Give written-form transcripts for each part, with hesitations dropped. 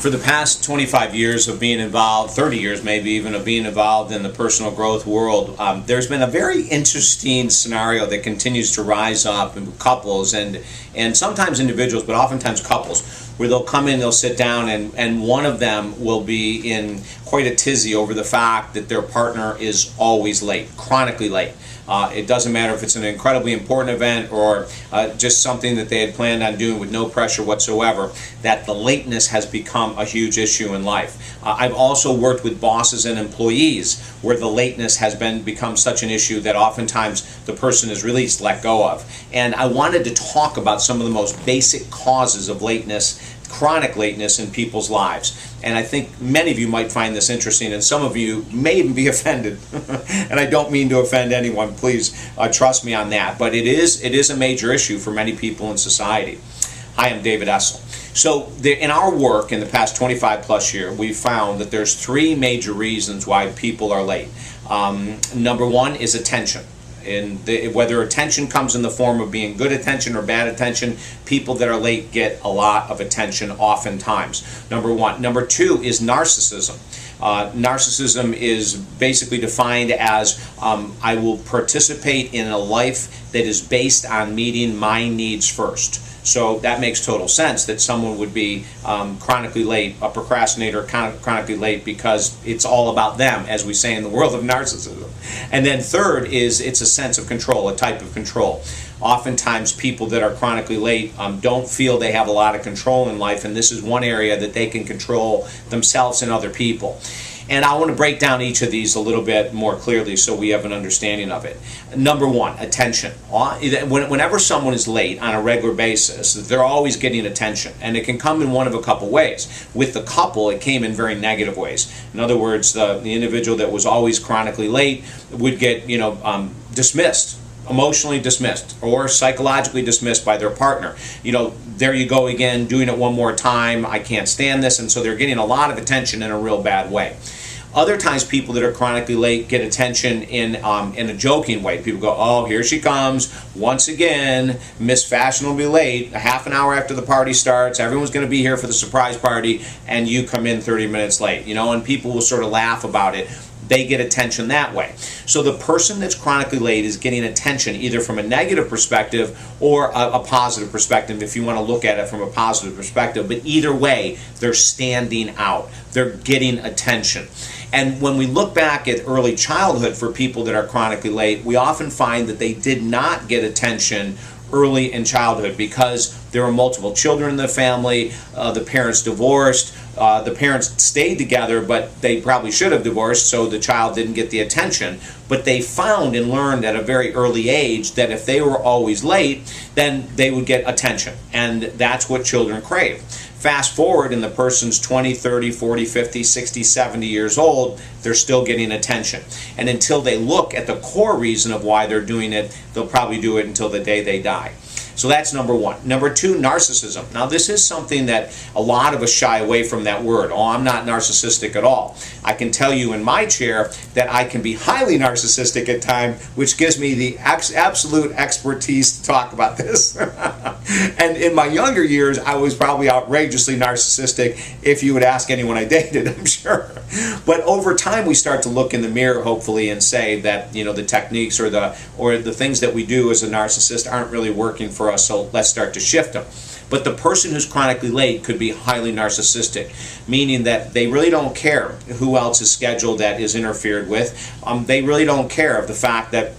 For the past 25 years of being involved, 30 years maybe even, of being involved in the personal growth world, there's been a very interesting scenario that continues to rise up in couples and sometimes individuals, but oftentimes couples, where they'll come in, they'll sit down, and one of them will be in quite a tizzy over the fact that their partner is always late, chronically late. It doesn't matter if it's an incredibly important event or just something that they had planned on doing with no pressure whatsoever, that the lateness has become a huge issue in life. I've also worked with bosses and employees where the lateness has become such an issue that oftentimes the person is released, let go of. And I wanted to talk about some of the most basic causes of lateness, chronic lateness in people's lives. And I think many of you might find this interesting, and some of you may even be offended. And I don't mean to offend anyone, please trust me on that. But it is a major issue for many people in society. Hi, I'm David Essel. So in our work in the past 25 plus years, we've found that there's three major reasons why people are late. Number one is attention. Whether attention comes in the form of being good attention or bad attention, people that are late get a lot of attention oftentimes. Number one. Number two is narcissism. Narcissism is basically defined as I will participate in a life that is based on meeting my needs first. So that makes total sense that someone would be chronically late, a procrastinator, chronically late, because it's all about them, as we say in the world of narcissism. And then third is it's a sense of control, a type of control. Oftentimes people that are chronically late don't feel they have a lot of control in life, and this is one area that they can control themselves and other people. And I want to break down each of these a little bit more clearly so we have an understanding of it. Number one, attention. Whenever someone is late on a regular basis, they're always getting attention. And it can come in one of a couple ways. With the couple, it came in very negative ways. In other words, the individual that was always chronically late would get dismissed, emotionally dismissed, or psychologically dismissed by their partner. There you go again, doing it one more time, I can't stand this, and so they're getting a lot of attention in a real bad way. Other times people that are chronically late get attention in a joking way. People go, oh, here she comes, once again, Miss Fashionably late, a half an hour after the party starts, everyone's going to be here for the surprise party, and you come in 30 minutes late, and people will sort of laugh about it. They get attention that way. So the person that's chronically late is getting attention either from a negative perspective or a positive perspective, if you want to look at it from a positive perspective. But either way, they're standing out. They're getting attention. And when we look back at early childhood for people that are chronically late, we often find that they did not get attention early in childhood because there were multiple children in the family, the parents divorced, the parents stayed together, but they probably should have divorced, so the child didn't get the attention. But they found and learned at a very early age that if they were always late, then they would get attention. And that's what children crave. Fast forward and the person's 20, 30, 40, 50, 60, 70 years old, they're still getting attention. And until they look at the core reason of why they're doing it, they'll probably do it until the day they die. So that's number one. Number two, narcissism. Now this is something that a lot of us shy away from that word. Oh, I'm not narcissistic at all. I can tell you in my chair that I can be highly narcissistic at times, which gives me the absolute expertise to talk about this. And in my younger years, I was probably outrageously narcissistic if you would ask anyone I dated, I'm sure. But over time, we start to look in the mirror, hopefully, and say that the techniques or the things that we do as a narcissist aren't really working for us, so let's start to shift them. But the person who's chronically late could be highly narcissistic, meaning that they really don't care who else's schedule that is interfered with. They really don't care of the fact that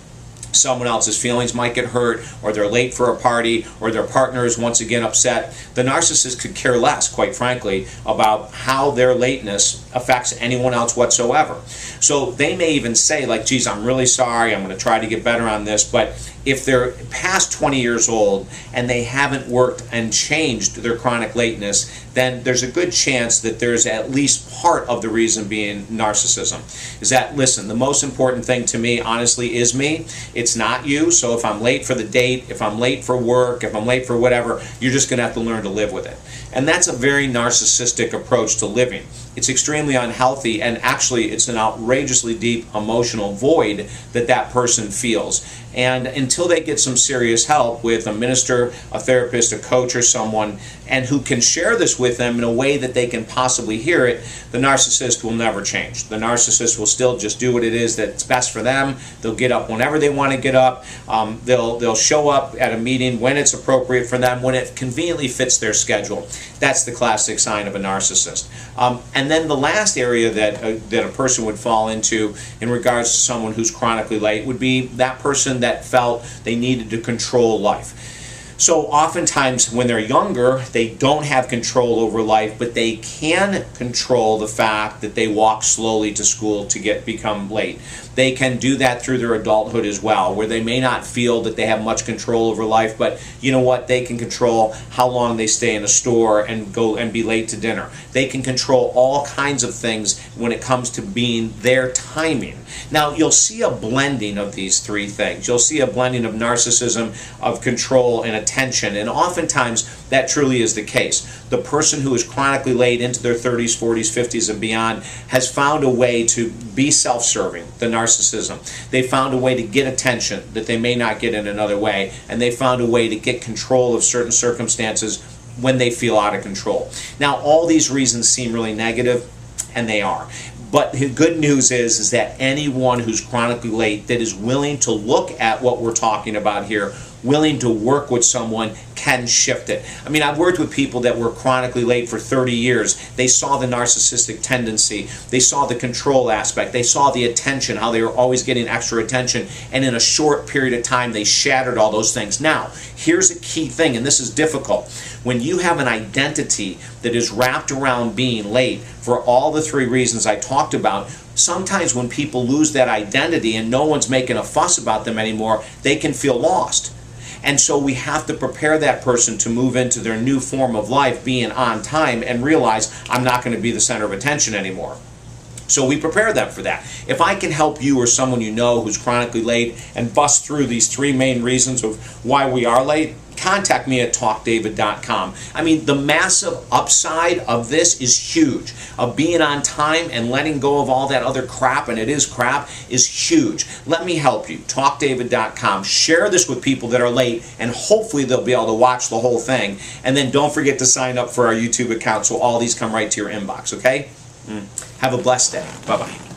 someone else's feelings might get hurt, or they're late for a party, or their partner is once again upset. The narcissist could care less, quite frankly, about how their lateness affects anyone else whatsoever. So they may even say, like, geez, I'm really sorry, I'm going to try to get better on this, but if they're past 20 years old and they haven't worked and changed their chronic lateness, then there's a good chance that there's at least part of the reason being narcissism. Is that, listen, the most important thing to me, honestly, is me. It's not you. So if I'm late for the date, if I'm late for work, if I'm late for whatever, you're just going to have to learn to live with it. And that's a very narcissistic approach to living. It's extremely unhealthy, and actually it's an outrageously deep emotional void that person feels. And until they get some serious help with a minister, a therapist, a coach, or someone, and who can share this with them in a way that they can possibly hear it, the narcissist will never change. The narcissist will still just do what it is that's best for them. They'll get up whenever they want to get up. They'll show up at a meeting when it's appropriate for them, when it conveniently fits their schedule. That's the classic sign of a narcissist. And then the last area that a person would fall into in regards to someone who's chronically late would be that person that felt they needed to control life. So oftentimes when they're younger, they don't have control over life, but they can control the fact that they walk slowly to school to become late. They can do that through their adulthood as well, where they may not feel that they have much control over life, but you know what? They can control how long they stay in a store and go and be late to dinner. They can control all kinds of things when it comes to being their timing. Now, you'll see a blending of these three things. You'll see a blending of narcissism, of control, and attention, and oftentimes that truly is the case. The person who is chronically late into their 30s, 40s, 50s, and beyond has found a way to be self-serving, the narcissism. They found a way to get attention that they may not get in another way, and they found a way to get control of certain circumstances when they feel out of control. Now, all these reasons seem really negative, and they are. But the good news is that anyone who's chronically late that is willing to look at what we're talking about here, willing to work with someone, can shift it. I mean, I've worked with people that were chronically late for 30 years. They saw the narcissistic tendency. They saw the control aspect. They saw the attention, how they were always getting extra attention. And in a short period of time, they shattered all those things. Now, here's a key thing, and this is difficult. When you have an identity that is wrapped around being late for all the three reasons I talked about, sometimes when people lose that identity and no one's making a fuss about them anymore, they can feel lost. And so we have to prepare that person to move into their new form of life, being on time, and realize I'm not going to be the center of attention anymore. So we prepare them for that. If I can help you or someone you know who's chronically late and bust through these three main reasons of why we are late, contact me at talkdavid.com. I mean, the massive upside of this is huge. Of being on time and letting go of all that other crap, and it is crap, is huge. Let me help you. Talkdavid.com. Share this with people that are late, and hopefully they'll be able to watch the whole thing. And then don't forget to sign up for our YouTube account so all these come right to your inbox, okay? Have a blessed day. Bye-bye.